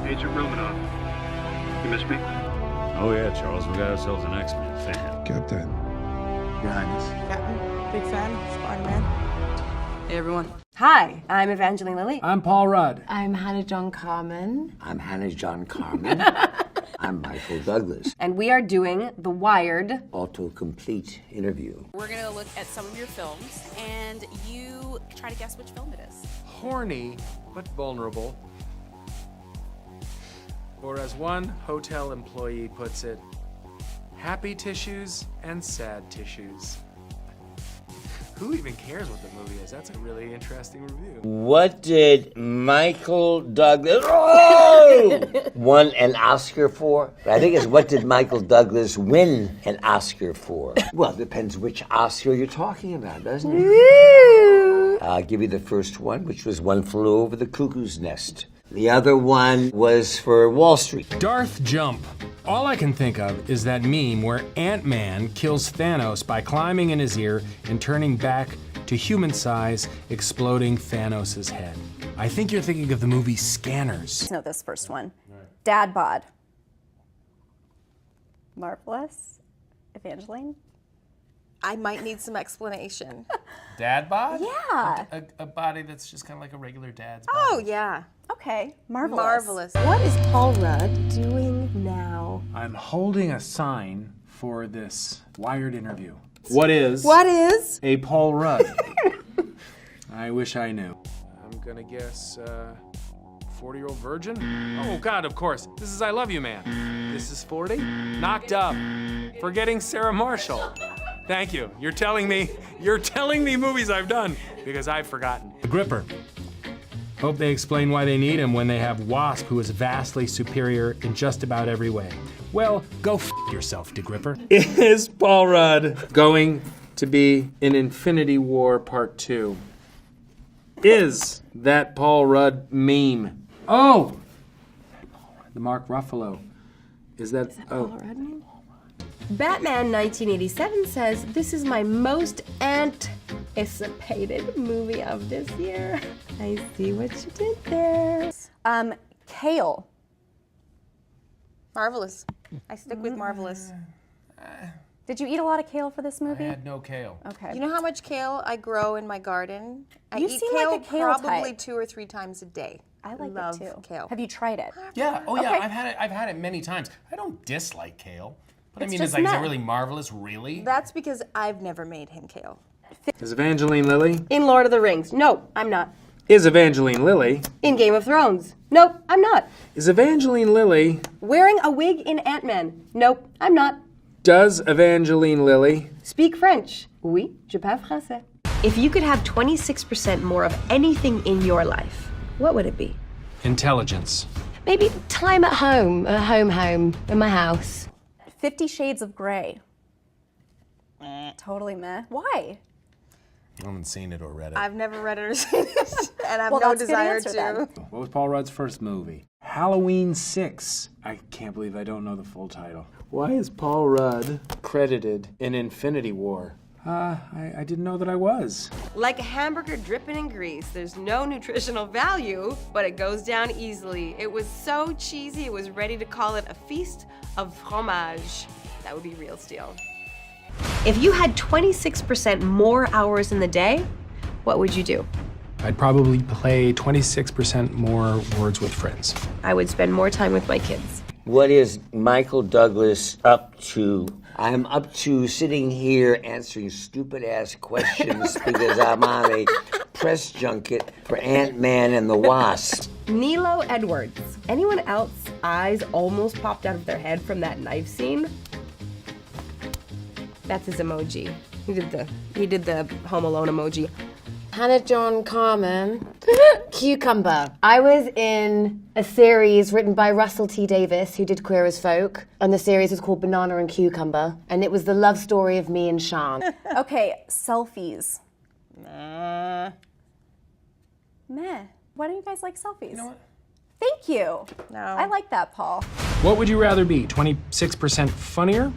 Agent Romanoff. You miss me? Oh yeah, Charles, we got ourselves an X-Men fan. Captain. Your Highness. Captain, big fan, Spider-Man. Hey, everyone. Hi, I'm Evangeline Lilly. I'm Paul Rudd. I'm Hannah John Carmen. I'm Hannah John Carmen. I'm Michael Douglas. And we are doing the Wired Autocomplete interview. We're going to look at some of your films, and you try to guess which film it is. Horny, but vulnerable. Or as one hotel employee puts it, happy tissues and sad tissues. Who even cares what the movie is? That's a really interesting review. What did Michael Douglas won an Oscar for? I think it's what did Michael Douglas win an Oscar for? Well, it depends which Oscar you're talking about, doesn't it? I'll give you the first one, which was One Flew Over the Cuckoo's Nest. The other one was for Wall Street. Darth Jump. All I can think of is that meme where Ant-Man kills Thanos by climbing in his ear and turning back to human size, exploding Thanos' head. I think you're thinking of the movie Scanners. No, this first one. Dad bod. Marvelous. Evangeline. I might need some explanation. Dad bod? Yeah. A body that's just kind of like a regular dad's body. Oh, yeah. Okay, marvelous. Marvelous. What is Paul Rudd doing now? I'm holding a sign for this Wired interview. What is a Paul Rudd? I wish I knew. I'm gonna guess 40-year-old virgin? Oh God, of course. This is I Love You Man. This is 40? Knocked Up. Forgetting Sarah Marshall. Thank you. You're telling me movies I've done because I've forgotten. The Gripper. Hope they explain why they need him when they have Wasp, who is vastly superior in just about every way. Well, go f yourself, De Gripper. Is Paul Rudd going to be in Infinity War Part 2? Is that Paul Rudd meme? Oh! The Mark Ruffalo. Is that Paul Rudd meme? Batman 1987 says, "This is my most anticipated movie of this year." I see what you did there. Kale. Marvelous. I stick with marvelous. Did you eat a lot of kale for this I movie? had no kale. Okay. You know how much kale I grow in my garden? I You eat seem kale like a kale probably type. 2 or 3 times a day. I like Love it too. kale. Have you tried it? Yeah, oh yeah, Okay. I've had it many times. I don't dislike kale. But It's I mean, just is it meh. really marvelous, really? That's because I've never made him kale. Is Evangeline Lilly? In Lord of the Rings. No, I'm not. Is Evangeline Lilly? In Game of Thrones. Nope, I'm not. Is Evangeline Lilly? Wearing a wig in Ant-Man. Nope, I'm not. Does Evangeline Lilly? Speak French. Oui, je parle français. If you could have 26% more of anything in your life, what would it be? Intelligence. Maybe time at home, home, in my house. 50 Shades of Grey. Totally meh. Why? I haven't seen it or read it. I've never read it or seen it, and I have Well, no that's a good desire answer to. then. What was Paul Rudd's first movie? Halloween 6. I can't believe I don't know the full title. Why is Paul Rudd credited in Infinity War? I didn't know that I was. Like a hamburger dripping in grease, there's no nutritional value, but it goes down easily. It was so cheesy, it was ready to call it a feast of fromage. That would be real steel. If you had 26% more hours in the day, what would you do? I'd probably play 26% more Words with Friends. I would spend more time with my kids. What is Michael Douglas up to? I'm up to sitting here answering stupid-ass questions because I'm on a press junket for Ant-Man and the Wasp. Nilo Edwards. Anyone else eyes almost popped out of their head from that knife scene? That's his emoji. He did the Home Alone emoji. Hannah John Carmen. Cucumber. I was in a series written by Russell T Davis, who did Queer as Folk, and the series was called Banana and Cucumber, and it was the love story of me and Sean. Okay, selfies. Meh. Meh. Why don't you guys like selfies? You know what? Thank you. No. I like that, Paul. What would you rather be, 26% funnier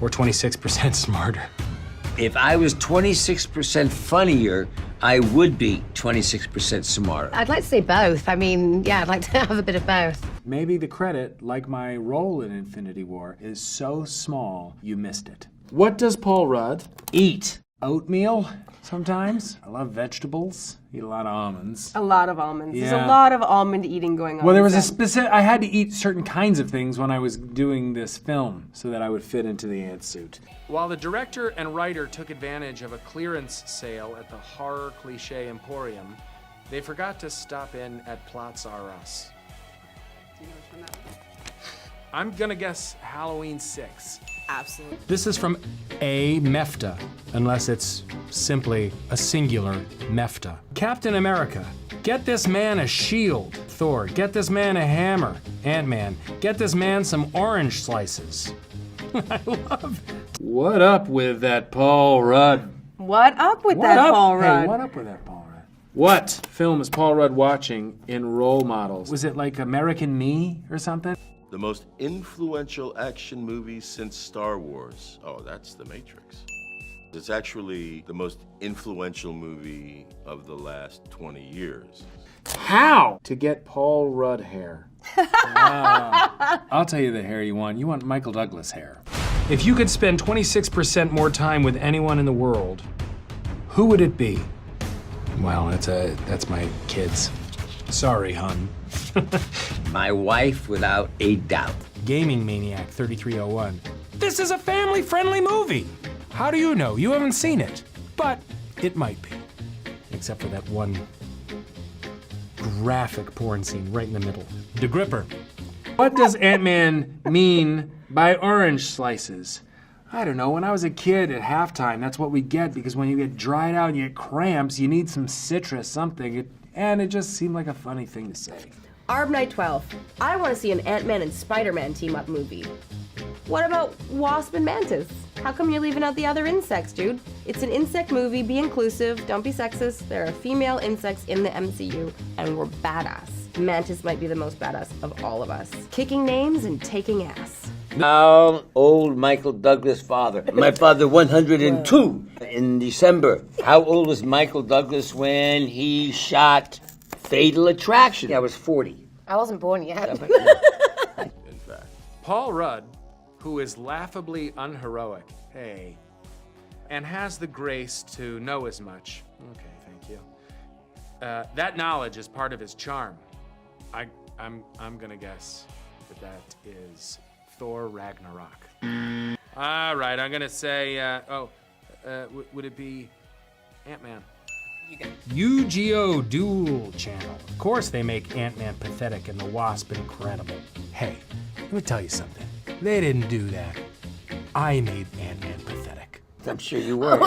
or 26% smarter? If I was 26% funnier, I would be 26% smarter. I'd like to say both. I mean, yeah, I'd like to have a bit of both. Maybe the credit, like my role in Infinity War, is so small you missed it. What does Paul Rudd Eat. Oatmeal sometimes. I love vegetables. Eat a lot of almonds. A lot of almonds. There's Yeah. a lot of almond eating going on. Well, there was in a set. specific. I had to eat certain kinds of things when I was doing this film so that I would fit into the ant suit. While the director and writer took advantage of a clearance sale at the horror cliche Emporium, they forgot to stop in at Plots R Us. I'm gonna guess Halloween 6. Absolutely. This is from a Mefta, unless it's simply a singular Mefta. Captain America, get this man a shield. Thor, get this man a hammer. Ant-Man, get this man some orange slices. I love it. What up with that Paul Rudd? What up with What that up? Paul Rudd? Hey, what up with that Paul Rudd? What film is Paul Rudd watching in Role Models? Was it like American Me or something? The most influential action movie since Star Wars. Oh, that's The Matrix. It's actually the most influential movie of the last 20 years. How to get Paul Rudd hair? I'll tell you the hair you want. You want Michael Douglas hair. If you could spend 26% more time with anyone in the world, who would it be? Well, that's my kids. Sorry, hun. My wife, without a doubt. Gaming Maniac 3301. This is a family-friendly movie. How do you know? You haven't seen it. But it might be. Except for that one graphic porn scene right in the middle. The Gripper. What does Ant-Man mean by orange slices? I don't know. When I was a kid at halftime, that's what we get, because when you get dried out and you get cramps, you need some citrus, something. And it just seemed like a funny thing to say. Arb Night 12. I want to see an Ant-Man and Spider-Man team-up movie. What about Wasp and Mantis? How come you're leaving out the other insects, dude? It's an insect movie, be inclusive, don't be sexist. There are female insects in the MCU, and we're badass. Mantis might be the most badass of all of us. Kicking names and taking ass. How old Michael Douglas' father? My father, 102 in December. How old was Michael Douglas when he shot Fatal Attraction? I was 40. I wasn't born yet. In fact. Paul Rudd, who is laughably unheroic, hey, and has the grace to know as much. Okay, thank you. That knowledge is part of his charm. I'm gonna guess that is Thor Ragnarok. All right, I'm gonna say, would it be Ant-Man? UGO Dual Channel. Of course they make Ant-Man pathetic and the Wasp incredible. Hey, let me tell you something. They didn't do that. I made Ant-Man pathetic. I'm sure you were.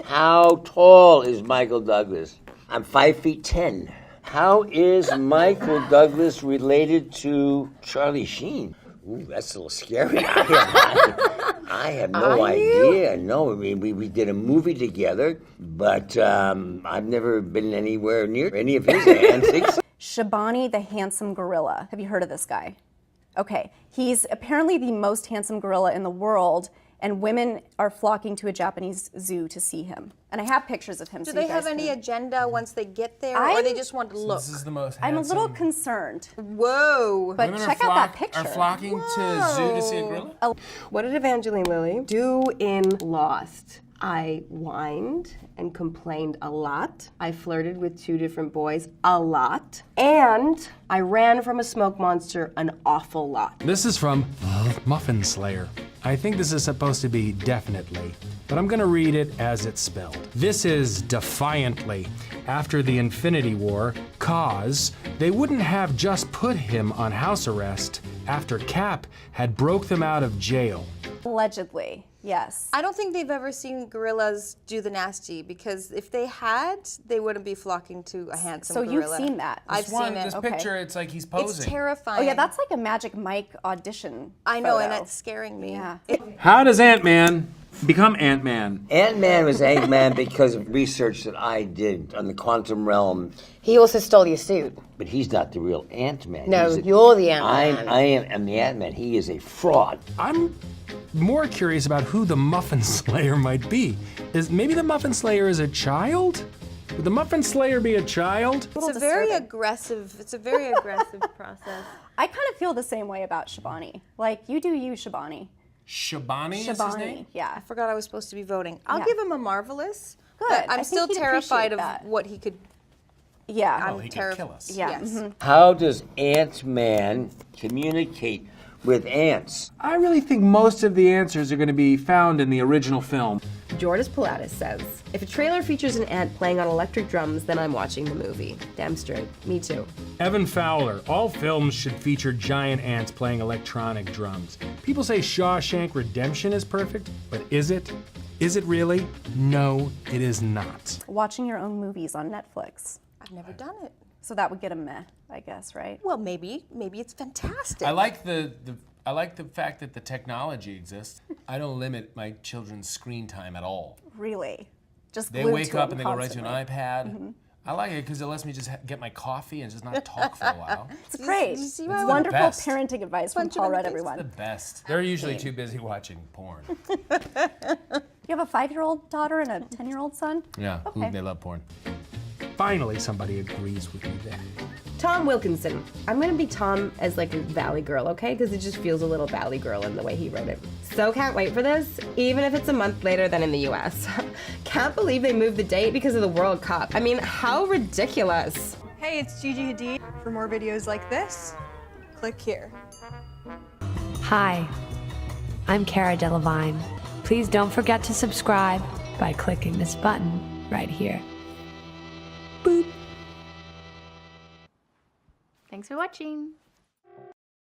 How tall is Michael Douglas? I'm 5'10". How is Michael Douglas related to Charlie Sheen? Ooh, that's a little scary. I have no idea. No, I mean, we did a movie together, but I've never been anywhere near any of his antics. Shabani the handsome gorilla. Have you heard of this guy? Okay, he's apparently the most handsome gorilla in the world, and women are flocking to a Japanese zoo to see him. And I have pictures of him. Do so they you guys have any can... agenda once they get there, or they just want to look? This is the most I'm a handsome. little concerned. Whoa. But check out that picture. Are flocking to zoo to see a gorilla? What did Evangeline Lilly do in Lost? I whined and complained a lot. I flirted with 2 different boys a lot. And I ran from a smoke monster an awful lot. This is from Muffin Slayer. I think this is supposed to be definitely, but I'm gonna read it as it's spelled. This is defiantly. After the Infinity War, cause they wouldn't have just put him on house arrest after Cap had broke them out of jail. Allegedly, yes. I don't think they've ever seen gorillas do the nasty, because if they had, they wouldn't be flocking to a handsome So gorilla. you've seen that? I've seen it. This Okay. picture, it's like he's posing. It's terrifying. Oh yeah, that's like a Magic Mike audition. I know, and photo. it's scaring me. Yeah. How does Ant-Man become Ant-Man? Ant-Man was Ant-Man because of research that I did on the quantum realm. He also stole your suit. But he's not the real Ant-Man. No, He's you're the Ant-Man. I am the Ant-Man. He is a fraud. I'm more curious about who the Muffin Slayer might be. Maybe the Muffin Slayer is a child? Would the Muffin Slayer be a child? It's a very aggressive process. I kind of feel the same way about Shabani. Like, you do you, Shabani. Shabani is his name? Yeah. I forgot I was supposed to be voting. I'll give him a marvelous. Good. But I I'm think still he'd terrified appreciate of that. what he could. Yeah. I'm He could kill us. Yeah. Yes. How does Ant-Man communicate with ants? I really think most of the answers are going to be found in the original film. Jordis Pilatus says, if a trailer features an ant playing on electric drums, then I'm watching the movie. Damn straight. Me too. Evan Fowler, all films should feature giant ants playing electronic drums. People say Shawshank Redemption is perfect, but is it? Is it really? No, it is not. Watching your own movies on Netflix. I've never done it. So that would get a meh, I guess, right? Well, maybe it's fantastic. I like the fact that the technology exists. I don't limit my children's screen time at all. Really? Just They glued wake to up them and they go right to an constantly. iPad. I like it because it lets me just get my coffee and just not talk for a while. It's great. You see It's why I wonderful best. parenting advice from Paul Rudd, The everyone. best. They're usually too busy watching porn. You have a 5-year-old daughter and a 10-year-old son? Yeah, Okay. they love porn. Finally, somebody agrees with me there. Tom Wilkinson. I'm gonna be Tom as like a Valley Girl, okay? Because it just feels a little Valley Girl in the way he wrote it. So can't wait for this, even if it's a month later than in the US. Can't believe they moved the date because of the World Cup. I mean, how ridiculous. Hey, it's Gigi Hadid. For more videos like this, click here. Hi, I'm Cara Delevingne. Please don't forget to subscribe by clicking this button right here. Boop. Thanks for watching.